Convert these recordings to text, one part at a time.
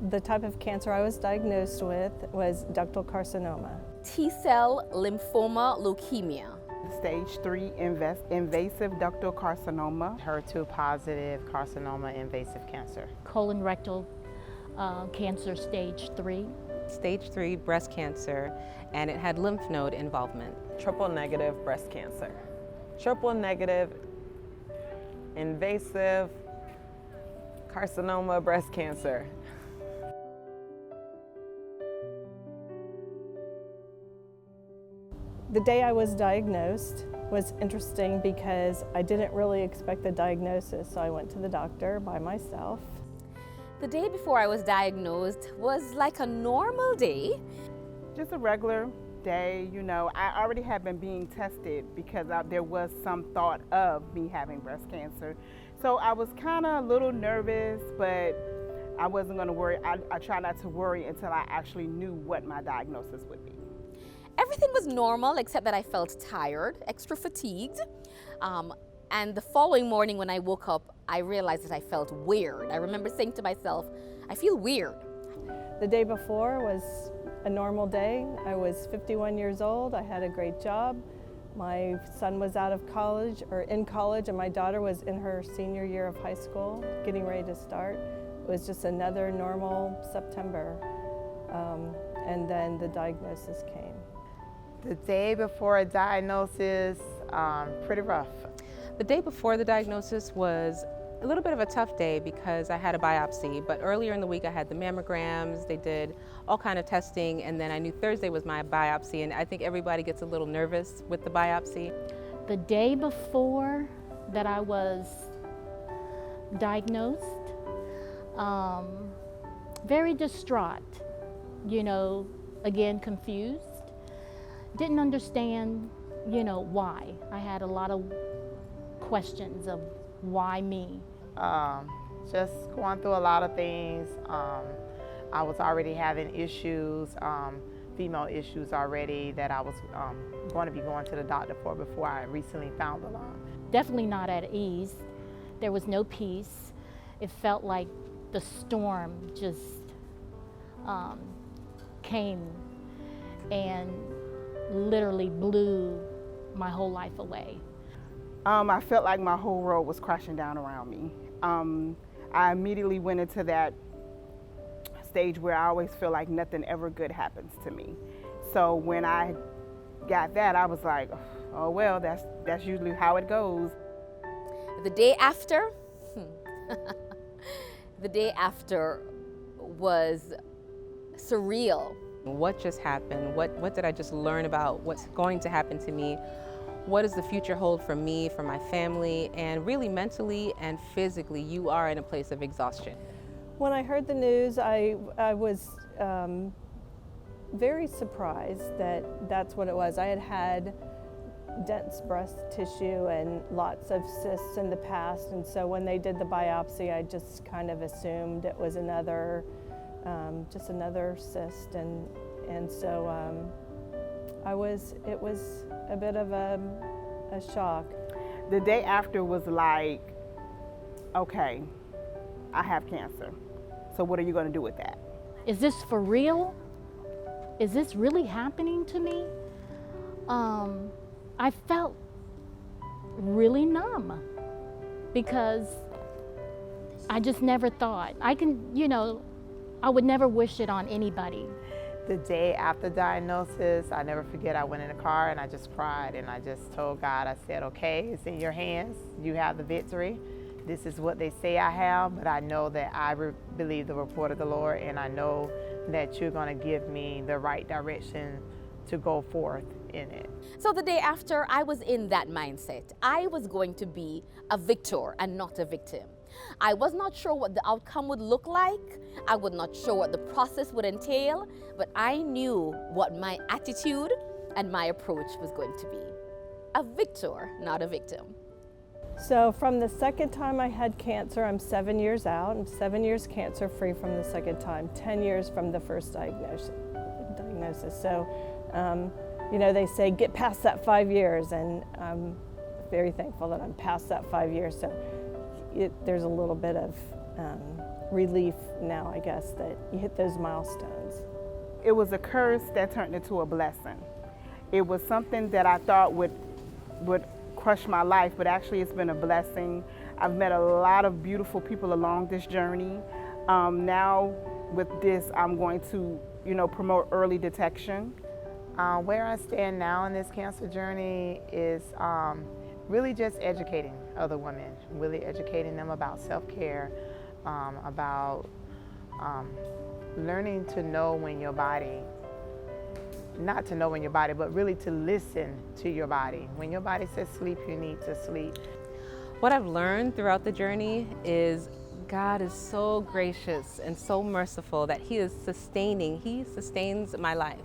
The type of cancer I was diagnosed with was ductal carcinoma. T-cell lymphoma leukemia. Stage 3 invasive ductal carcinoma. HER2 positive carcinoma invasive cancer. Colon rectal cancer stage 3. Stage 3 breast cancer, and it had lymph node involvement. Triple negative breast cancer. Triple negative invasive carcinoma breast cancer. The day I was diagnosed was interesting because I didn't really expect the diagnosis, so I went to the doctor by myself. The day before I was diagnosed was like a normal day. Just a regular day, you know. I already had been being tested because there was some thought of me having breast cancer. So I was kind of a little nervous, but I wasn't going to worry. I tried not to worry until I actually knew what my diagnosis would be. Everything was normal except that I felt tired, extra fatigued. And the following morning when I woke up, I realized that I felt weird. I remember saying to myself, I feel weird. The day before was a normal day. I was 51 years old. I had a great job. My son was out of college, or in college, and my daughter was in her senior year of high school, getting ready to start. It was just another normal September. And then the diagnosis came. The day before a diagnosis, pretty rough. The day before the diagnosis was a little bit of a tough day because I had a biopsy, but earlier in the week I had the mammograms, they did all kind of testing, and then I knew Thursday was my biopsy, and I think everybody gets a little nervous with the biopsy. The day before that I was diagnosed, very distraught, you know, again confused. Didn't understand, you know, why. I had a lot of questions of why me. Just going through a lot of things. I was already having issues, female issues already that I was going to be going to the doctor for before I recently found the lump. Definitely not at ease. There was no peace. It felt like the storm just came and literally blew my whole life away. I felt like my whole world was crashing down around me. I immediately went into that stage where I always feel like nothing ever good happens to me. So when I got that, I was like, oh well, that's usually how it goes. The day after, the day after was surreal. What just happened? What did I just learn about what's going to happen to me? What does the future hold for me, for my family, and really mentally and physically, you are in a place of exhaustion. When I heard the news, I was very surprised that that's what it was. I had had dense breast tissue and lots of cysts in the past, and so when they did the biopsy, I just kind of assumed it was another, just another cyst, and so it was a bit of a shock. The day after was like, okay, I have cancer. So what are you going to do with that? Is this for real? Is this really happening to me? I felt really numb because I just never thought. I would never wish it on anybody. The day after diagnosis, I never forget, I went in the car and I just cried and I just told God, I said, okay, it's in your hands. You have the victory. This is what they say I have, but I know that I believe the report of the Lord, and I know that you're going to give me the right direction to go forth in it. So the day after, I was in that mindset. I was going to be a victor and not a victim. I was not sure what the outcome would look like. I was not sure what the process would entail, but I knew what my attitude and my approach was going to be. A victor, not a victim. So from the second time I had cancer, I'm 7 years out. I'm 7 years cancer-free from the second time, 10 years from the first diagnosis. So, they say get past that 5 years, and I'm very thankful that I'm past that 5 years. So there's a little bit of relief now, I guess, that you hit those milestones. It was a curse that turned into a blessing. It was something that I thought would crush my life, but actually it's been a blessing. I've met a lot of beautiful people along this journey. Now with this, I'm going to, promote early detection. Where I stand now in this cancer journey is really just educating other women, really educating them about self-care, about learning to know when your body, not to know when your body, but really to listen to your body. When your body says sleep, you need to sleep. What I've learned throughout the journey is God is so gracious and so merciful that He sustains my life.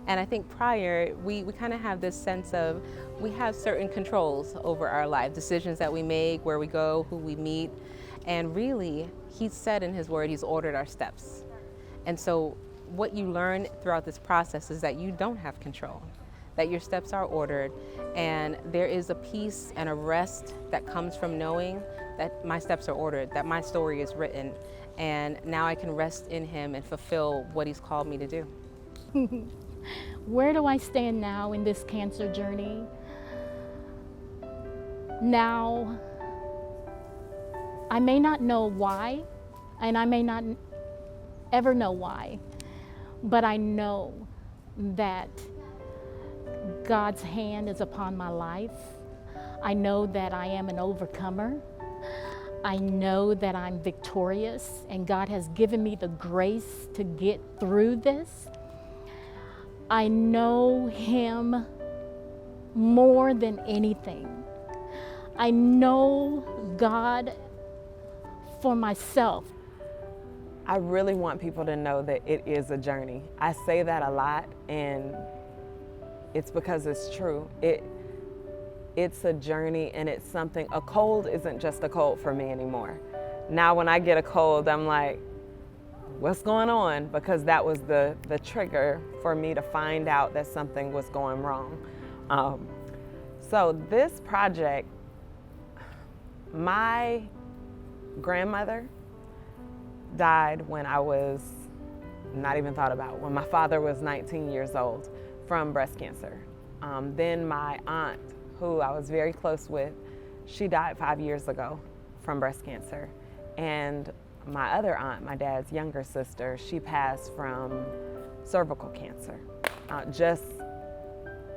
And I think prior, we kind of have this sense of, we have certain controls over our life, decisions that we make, where we go, who we meet. And really, He said in His word, He's ordered our steps. And so what you learn throughout this process is that you don't have control, that your steps are ordered, and there is a peace and a rest that comes from knowing that my steps are ordered, that my story is written, and now I can rest in Him and fulfill what He's called me to do. Where do I stand now in this cancer journey? Now, I may not know why, and I may not ever know why, but I know that God's hand is upon my life. I know that I am an overcomer. I know that I'm victorious, and God has given me the grace to get through this. I know Him more than anything. I know God for myself. I really want people to know that it is a journey. I say that a lot, and it's because it's true. It's a journey, and it's something. A cold isn't just a cold for me anymore. Now when I get a cold, I'm like, what's going on? Because that was the trigger for me to find out that something was going wrong. So this project, my grandmother died when I was not even thought about, when my father was 19 years old from breast cancer. Then my aunt, who I was very close with, she died 5 years ago from breast cancer. And my other aunt, my dad's younger sister, she passed from cervical cancer just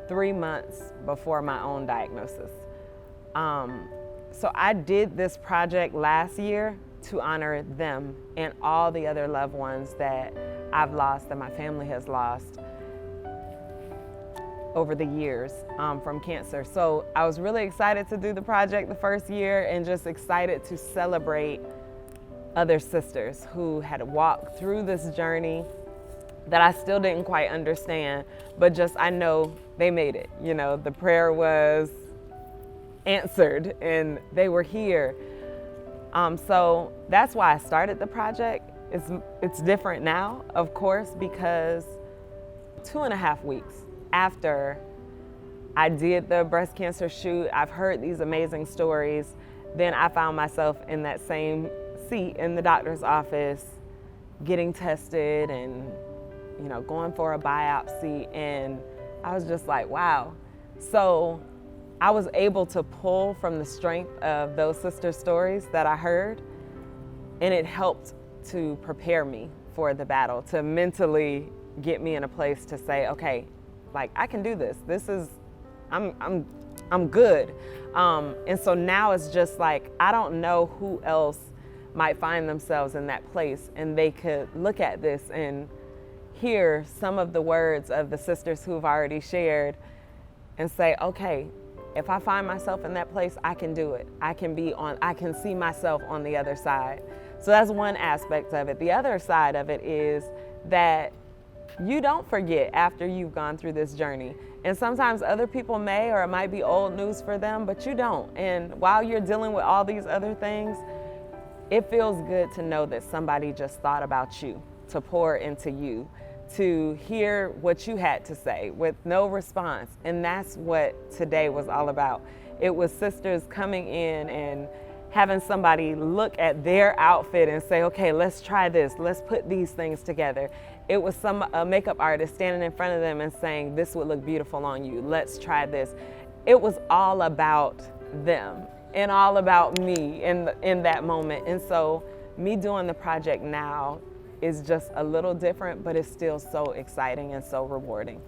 3 months before my own diagnosis. So I did this project last year to honor them and all the other loved ones that I've lost, that my family has lost over the years from cancer. So I was really excited to do the project the first year, and just excited to celebrate other sisters who had walked through this journey that I still didn't quite understand, but just I know they made it. The prayer was answered and they were here. So that's why I started the project. It's different now, of course, because 2.5 weeks after I did the breast cancer shoot, I've heard these amazing stories. Then I found myself in that same seat in the doctor's office, getting tested and, going for a biopsy. And I was just like, wow. So I was able to pull from the strength of those sister stories that I heard, and it helped to prepare me for the battle, to mentally get me in a place to say, okay, like I can do this. I'm good. And so now it's just like, I don't know who else might find themselves in that place, and they could look at this and hear some of the words of the sisters who've already shared and say, okay, if I find myself in that place, I can do it. I can see myself on the other side. So that's one aspect of it. The other side of it is that you don't forget after you've gone through this journey. And sometimes other people may, or it might be old news for them, but you don't. And while you're dealing with all these other things, it feels good to know that somebody just thought about you, to pour into you, to hear what you had to say with no response. And that's what today was all about. It was sisters coming in and having somebody look at their outfit and say, okay, let's try this, let's put these things together. It was a makeup artist standing in front of them and saying, this would look beautiful on you, let's try this. It was all about them and all about me in that moment. And so me doing the project now is just a little different, but it's still so exciting and so rewarding.